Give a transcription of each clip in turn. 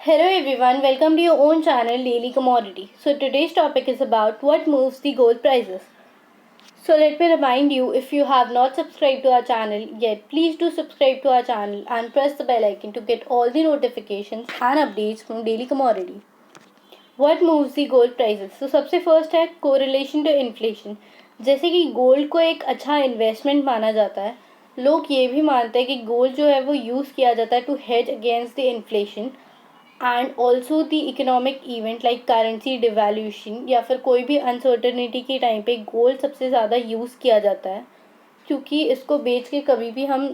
Hello everyone, welcome to your own channel Daily Commodity. So today's topic is about what moves the gold prices. So let me remind you, if you have not subscribed to our channel yet, please do subscribe to our channel and press the bell icon to get all the notifications and updates from Daily Commodity. What moves the gold prices? So सबसे first है correlation to inflation. जैसे कि gold को एक अच्छा investment माना जाता है, लोग ये भी मानते हैं कि गोल्ड जो है वो यूज़ किया जाता है to hedge against the inflation and also the economic event like currency devaluation या फिर कोई भी अनसर्टनिटी के टाइम पे गोल्ड सबसे ज़्यादा यूज़ किया जाता है, क्योंकि इसको बेच के कभी भी हम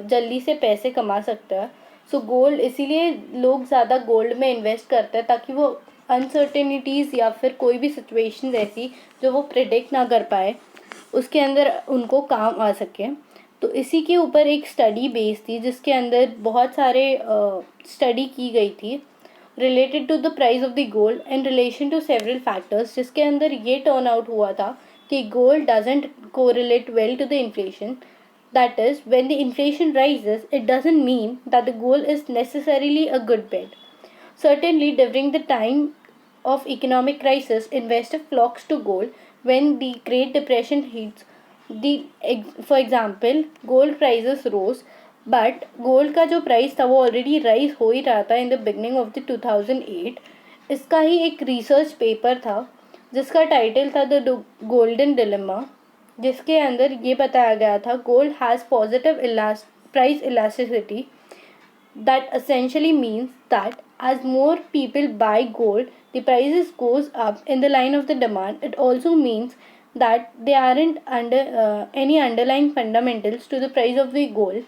जल्दी से पैसे कमा सकते हैं. सो गोल्ड इसीलिए लोग ज़्यादा गोल्ड में इन्वेस्ट करते हैं, ताकि वो अनसर्टेनिटीज़ या फिर कोई भी सिचुएशन ऐसी जो वो प्रिडिक्ट ना कर पाए, उसके अंदर उनको काम आ सके. तो इसी के ऊपर एक स्टडी बेस थी जिसके अंदर बहुत सारे स्टडी की गई थी related to the price of the gold in relation to several factors, जिसके अंदर ये टर्न आउट हुआ था कि gold doesn't correlate well to the inflation. That is, when the inflation rises, it doesn't mean that the gold is necessarily a good bet. Certainly, during the time of economic crisis, investor flocks to gold. When the Great Depression hits, for example, gold prices rose, but gold का जो price था वो already rise हो ही रहा था in the beginning of the 2008. इसका ही एक research paper था जिसका टाइटल था द गोल्डन डिलेमा, जिसके अंदर ये बताया गया था gold has positive price elasticity. That essentially means that as more people buy gold, the prices goes up in the line of the demand. It also means that there aren't any underlying fundamentals to the price of the gold.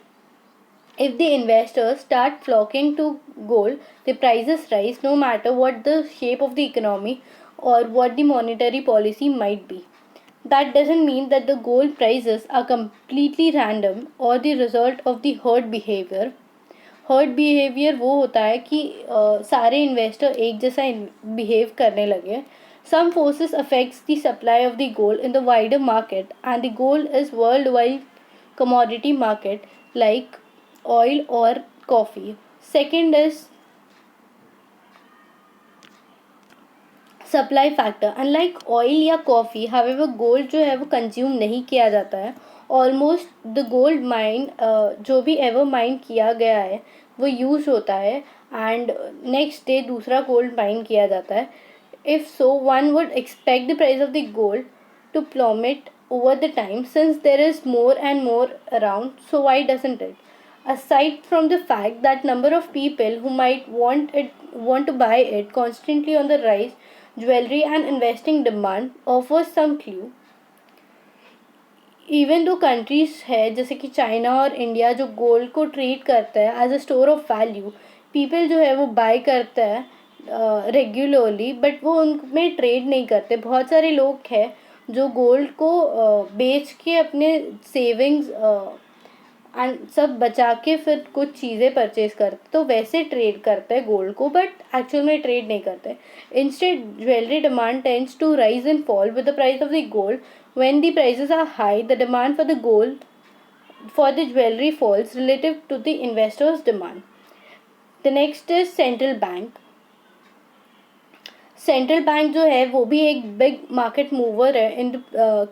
If the investors start flocking to gold, the prices rise no matter what the shape of the economy or what the monetary policy might be. That doesn't mean that the gold prices are completely random or the result of the herd behavior. Heard behaviour वो होता है कि सारे investor एक जैसा behave करने लगे. Some forces affects the supply of the gold in the wider market and the gold is world wide commodity market like oil और coffee. Second is supply factor. Unlike oil या coffee, however gold जो है वो consume नहीं किया जाता है. Almost the gold mine जो भी एवर माइन किया गया है वो यूज होता है एंड नेक्स्ट डे दूसरा गोल्ड माइन किया जाता है. If so, one would expect the price of the gold to plummet over the time since there is more and more around. So why doesn't it? Aside from the fact that number of people who might want to buy it constantly on the rise, jewelry and investing demand offers some clue. Even though countries है जैसे कि China और India जो gold को treat करता है as a store of value, people जो है वो बाय करता है रेगुलरली, बट वो उनमें ट्रेड नहीं करते. बहुत सारे लोग हैं जो गोल्ड को बेच के अपने सेविंग्स एंड सब बचा के फिर कुछ चीज़ें परचेज करते, तो वैसे ट्रेड करते हैं गोल्ड को, बट एक्चुअल में ट्रेड नहीं करते. Instead jewellery demand tends to rise and fall with the price of the gold. When the prices are high, the demand for the gold for the jewelry falls relative to the investors' demand. The next is central bank. Central bank जो है वो भी एक big market mover है in the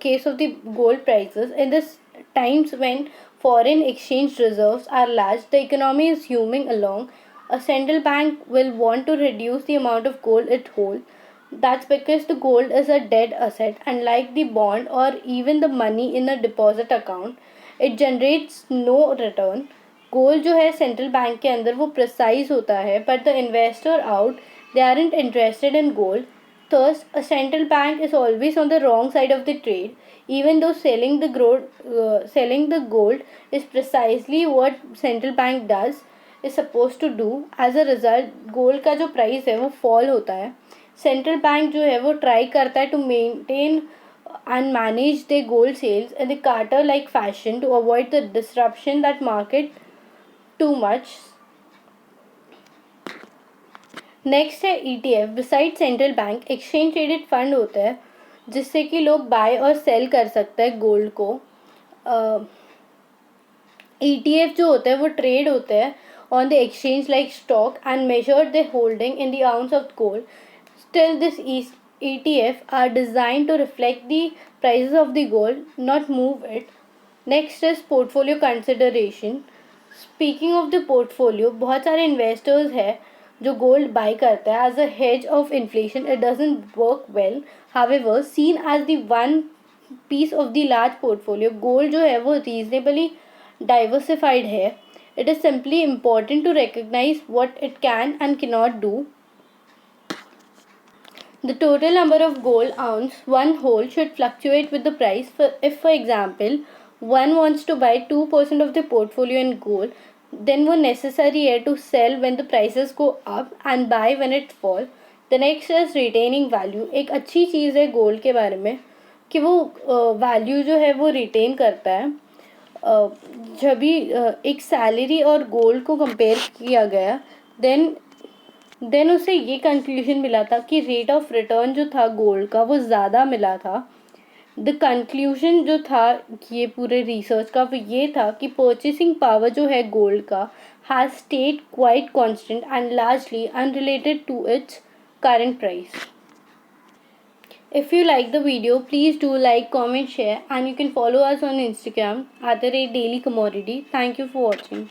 case of the gold prices. In this times when foreign exchange reserves are large, the economy is humming along. A central bank will want to reduce the amount of gold it holds. That's because the gold is a dead asset, unlike the bond or even the money in a deposit account. It generates no return. Gold जो है central bank के अंदर वो precise होता है, but the investor out they aren't interested in gold. Thus, a central bank is always on the wrong side of the trade, even though selling the gold is precisely what central bank is supposed to do. As a result, gold का जो price है वो fall होता है. Central bank जो है वो try करता है to maintain and manage their gold sales in the Carter-like fashion to avoid the disruption that market too much. Next है ETF. Beside central bank, exchange traded fund होता है जिससे कि लोग बाय और सेल कर सकते हैं गोल्ड को. ETF जो होता है वो ट्रेड होता है on the exchange like stock and measured their holding in the ounce of gold. Still, these ETF are designed to reflect the prices of the gold, not move it. Next is portfolio consideration. Speaking of the portfolio, बहुत सारे investors हैं जो gold buy करते हैं as a hedge of inflation. It doesn't work well. However, seen as the one piece of the large portfolio, gold जो है वो reasonably diversified है. It is simply important to recognise what it can and cannot do. The total number of gold ounce one holds should fluctuate with the price. If, for example, one wants to buy 2% of the portfolio in gold, then वो necessary है to sell when the prices go up and buy when it fall. The next is retaining value. एक अच्छी चीज़ है gold के बारे में कि वो वैल्यू जो है वो रिटेन करता है. जब भी एक सैलरी और गोल्ड को कंपेयर किया गया, देन उसे ये कंक्लूजन मिला था कि रेट ऑफ रिटर्न जो था गोल्ड का वो ज़्यादा मिला था. द कंक्लूजन जो था ये पूरे रिसर्च का वो ये था कि परचेसिंग पावर जो है गोल्ड का has stayed quite constant and largely unrelated to its current price. If you like the video, please do like, comment, share, and you can follow us on Instagram @dailycommodity. Thank you for watching.